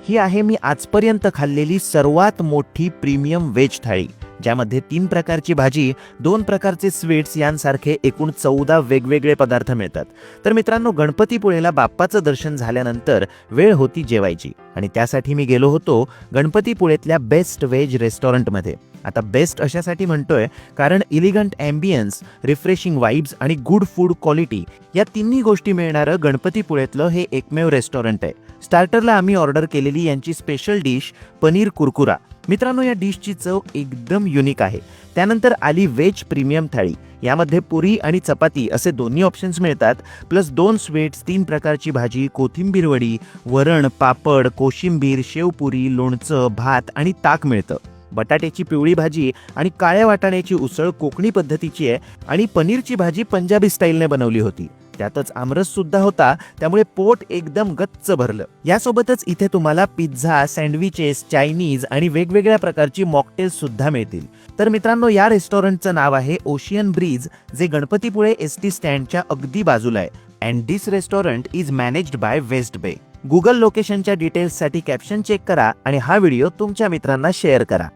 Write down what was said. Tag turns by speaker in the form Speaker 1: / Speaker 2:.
Speaker 1: ही आहे मी आजपर्यंत खाल्लेली सर्वात मोठी प्रीमियम व्हेज थाळी, ज्यामध्ये 3 प्रकारची भाजी, 2 प्रकारचे स्वीट्स यांसारखे एकूण 14 वेगवेगळे पदार्थ मिळतात. तर मित्रांनो, गणपतीपुळेला बाप्पाचं दर्शन झाल्यानंतर वेळ होती जेवायची आणि त्यासाठी मी गेलो होतो गणपतीपुळेतल्या बेस्ट व्हेज रेस्टॉरंटमध्ये. आता बेस्ट अशासाठी म्हणतोय कारण इलिगंट ॲम्बियन्स, रिफ्रेशिंग वाइब्स आणि गुड फूड क्वालिटी या तिन्ही गोष्टी मिळणारं गणपतीपुळेतलं हे एकमेव रेस्टॉरंट आहे. स्टार्टरला आम्ही ऑर्डर केलेली यांची स्पेशल डिश पनीर कुरकुरा. मित्रांनो, या डिशची चव एकदम युनिक आहे. त्यानंतर आली व्हेज प्रीमियम थाळी. यामध्ये पुरी आणि चपाती असे दोन्ही ऑप्शन्स मिळतात, प्लस 2 स्वीट्स, 3 प्रकारची भाजी, कोथिंबीर वडी, वरण, पापड, कोशिंबीर, शेवपुरी, लोणचं, भात आणि ताक मिळतं. बटाट्याची पिवळी भाजी आणि काळ्या वाटाण्याची उसळ कोकणी पद्धतीची आहे आणि पनीरची भाजी पंजाबी स्टाईलने बनवली होती. त्यातच आमरस सुद्धा होता, त्यामुळे पोट एकदम गच्च भरलं. यासोबतच इथे तुम्हाला पिझ्झा, सँडविचेस, चायनीज आणि वेगवेगळ्या प्रकारची मॉकटेल्स सुद्धा मिळतील. तर मित्रांनो, या रेस्टॉरंटचं नाव आहे ओशियन ब्रीज, जे गणपतीपुळे एसटी स्टँडच्या अगदी बाजूला आहे. And this restaurant is managed by West Bay. Google लोकेशनच्या डिटेल्ससाठी कॅप्शन चेक करा आणि हा व्हिडिओ तुमच्या मित्रांना शेअर करा.